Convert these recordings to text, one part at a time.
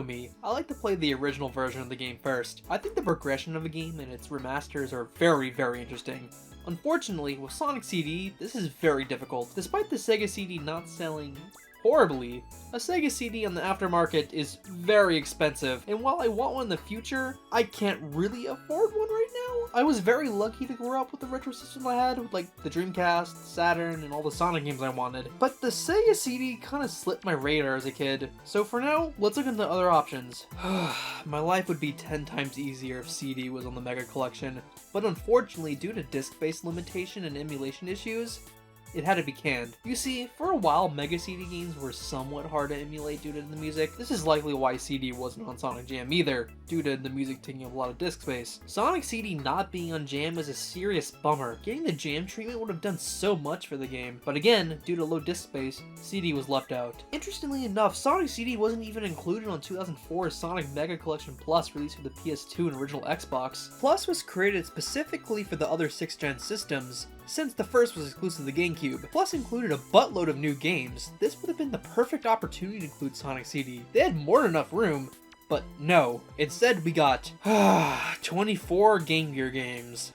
know me, I like to play the original version of the game first. I think the progression of a game and its remasters are very, very interesting. Unfortunately, with Sonic CD, this is very difficult. Despite the Sega CD not selling horribly, a Sega CD on the aftermarket is very expensive, and while I want one in the future, I can't really afford one right now. I was very lucky to grow up with the retro system I had, with like the Dreamcast, Saturn, and all the Sonic games I wanted, but the Sega CD kind of slipped my radar as a kid. So for now, let's look into other options. My life would be 10 times easier if CD was on the Mega Collection, but unfortunately, due to disc-based limitation and emulation issues, it had to be canned. You see, for a while, Mega CD games were somewhat hard to emulate due to the music. This is likely why CD wasn't on Sonic Jam either, due to the music taking up a lot of disk space. Sonic CD not being on Jam is a serious bummer. Getting the Jam treatment would have done so much for the game, but again, due to low disk space, CD was left out. Interestingly enough, Sonic CD wasn't even included on 2004's Sonic Mega Collection Plus released for the PS2 and original Xbox. Plus was created specifically for the other 6th gen systems, since the first was exclusive to the GameCube, plus included a buttload of new games. This would have been the perfect opportunity to include Sonic CD. They had more than enough room, but no. Instead, we got 24 Game Gear games.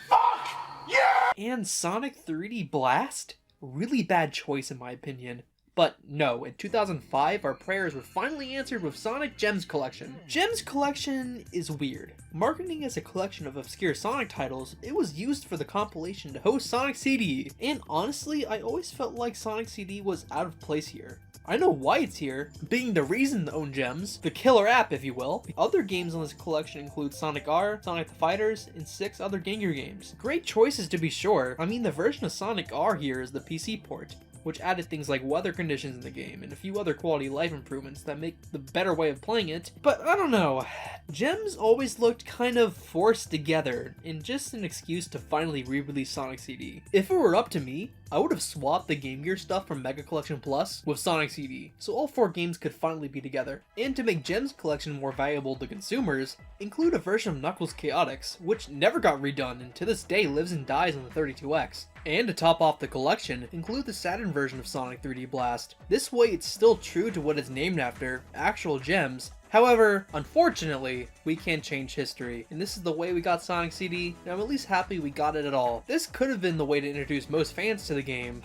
Fuck yeah! And Sonic 3D Blast? Really bad choice in my opinion. But no, in 2005, our prayers were finally answered with Sonic Gems Collection. Gems Collection is weird. Marketing as a collection of obscure Sonic titles, it was used for the compilation to host Sonic CD. And honestly, I always felt like Sonic CD was out of place here. I know why it's here, being the reason to own Gems, the killer app if you will. The other games on this collection include Sonic R, Sonic the Fighters, and 6 other Game Gear games. Great choices to be sure. I mean, the version of Sonic R here is the PC port, which added things like weather conditions in the game and a few other quality of life improvements that make the better way of playing it. But I don't know, Gems always looked kind of forced together and just an excuse to finally re-release Sonic CD. If it were up to me, I would have swapped the Game Gear stuff from Mega Collection Plus with Sonic CD, so all 4 games could finally be together. And to make Gems Collection more valuable to consumers, include a version of Knuckles Chaotix, which never got redone and to this day lives and dies on the 32X. And to top off the collection, include the Saturn version of Sonic 3D Blast. This way it's still true to what it's named after, actual gems. However, unfortunately, we can't change history, and this is the way we got Sonic CD, and I'm at least happy we got it at all. This could have been the way to introduce most fans to the game.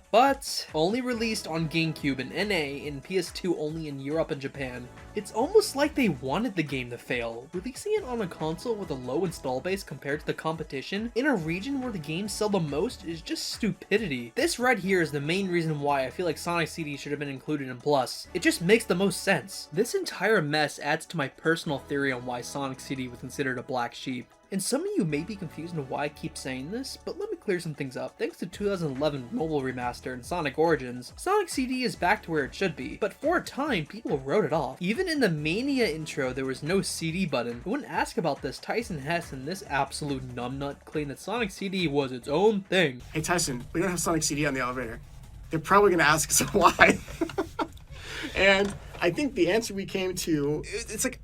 But only released on GameCube and NA and PS2 only in Europe and Japan. It's almost like they wanted the game to fail. Releasing it on a console with a low install base compared to the competition in a region where the games sell the most is just stupidity. This right here is the main reason why I feel like Sonic CD should have been included in Plus. It just makes the most sense. This entire mess adds to my personal theory on why Sonic CD was considered a black sheep. And some of you may be confused on why I keep saying this, but let me clear some things up. Thanks to 2011 mobile remaster and Sonic Origins, Sonic CD is back to where it should be, but for a time, people wrote it off. Even in the Mania intro, there was no CD button. When asked about this, Tyson Hess and this absolute numbnut claimed that Sonic CD was its own thing. Hey Tyson, we don't have Sonic CD on the elevator. They're probably going to ask us why. And I think the answer we came to, it's like,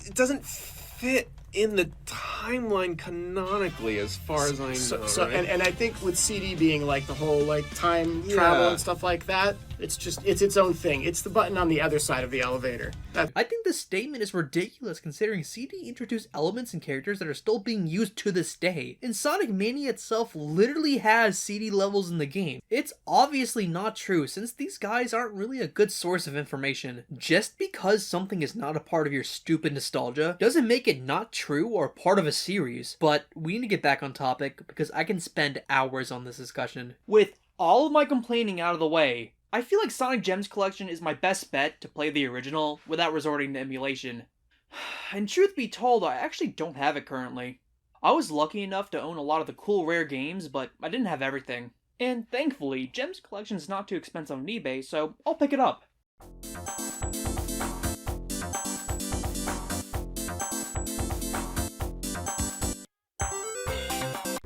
it doesn't fit in the timeline canonically as far as I know. Right? And I think with CD being like the whole like time travel and stuff like that, it's its own thing. It's the button on the other side of the elevator. I think this statement is ridiculous considering CD introduced elements and characters that are still being used to this day. And Sonic Mania itself literally has CD levels in the game. It's obviously not true since these guys aren't really a good source of information. Just because something is not a part of your stupid nostalgia doesn't make it not true or part of a series. But we need to get back on topic because I can spend hours on this discussion. With all of my complaining out of the way, I feel like Sonic Gems Collection is my best bet to play the original without resorting to emulation. And truth be told, I actually don't have it currently. I was lucky enough to own a lot of the cool rare games, but I didn't have everything. And thankfully, Gems Collection is not too expensive on eBay, so I'll pick it up.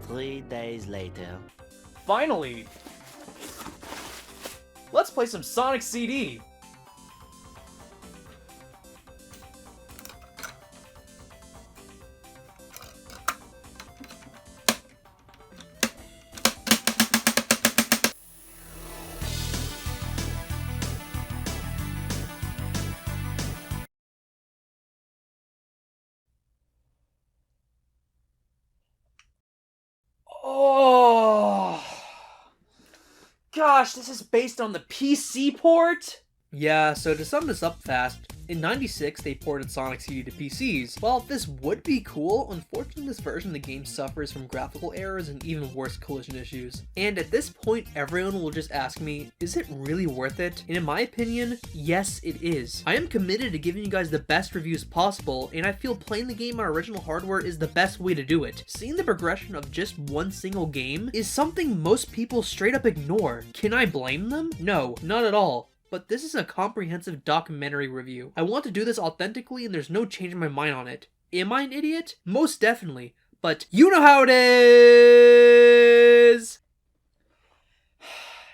3 days later. Finally! Let's play some Sonic CD! Oh, gosh, this is based on the PC port? Yeah, so to sum this up fast, in '96 they ported Sonic CD to PCs. While this would be cool, unfortunately this version of the game suffers from graphical errors and even worse collision issues. And at this point, everyone will just ask me, is it really worth it? And in my opinion, yes it is. I am committed to giving you guys the best reviews possible, and I feel playing the game on original hardware is the best way to do it. Seeing the progression of just one single game is something most people straight up ignore. Can I blame them? No, not at all. But this is a comprehensive documentary review. I want to do this authentically and there's no changing my mind on it. Am I an idiot? Most definitely. But you know how it is!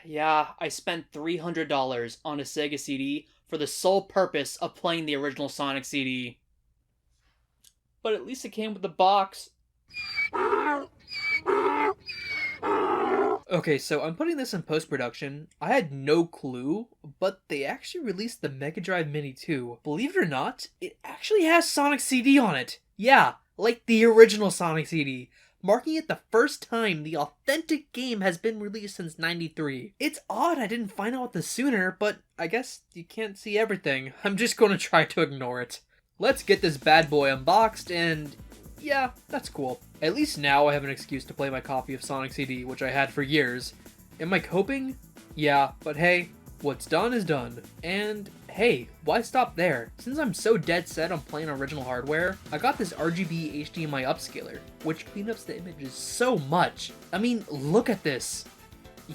Yeah, I spent $300 on a Sega CD for the sole purpose of playing the original Sonic CD. But at least it came with the box. Okay, so I'm putting this in post-production. I had no clue, but they actually released the Mega Drive Mini 2. Believe it or not, it actually has Sonic CD on it. Yeah, like the original Sonic CD, marking it the first time the authentic game has been released since '93. It's odd I didn't find out this sooner, but I guess you can't see everything. I'm just gonna try to ignore it. Let's get this bad boy unboxed and... yeah, that's cool. At least now I have an excuse to play my copy of Sonic CD, which I had for years. Am I coping? Yeah, but hey, what's done is done. And hey, why stop there? Since I'm so dead set on playing original hardware, I got this RGB HDMI upscaler, which cleanups the images so much. I mean, look at this.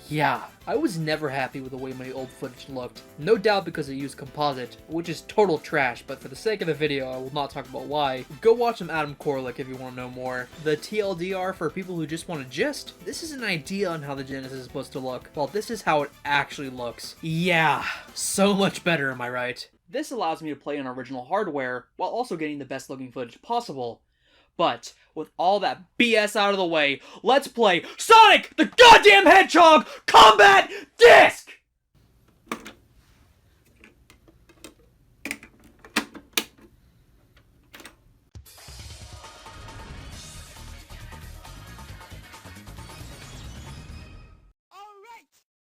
Yeah, I was never happy with the way my old footage looked. No doubt because it used composite, which is total trash, but for the sake of the video, I will not talk about why. Go watch some Adam Korlick if you want to know more. The TLDR for people who just want a gist, this is an idea on how the Genesis is supposed to look, while this is how it actually looks. Yeah, so much better, am I right? This allows me to play on original hardware, while also getting the best looking footage possible. But, with all that BS out of the way, let's play Sonic the Goddamn Hedgehog Combat Disc!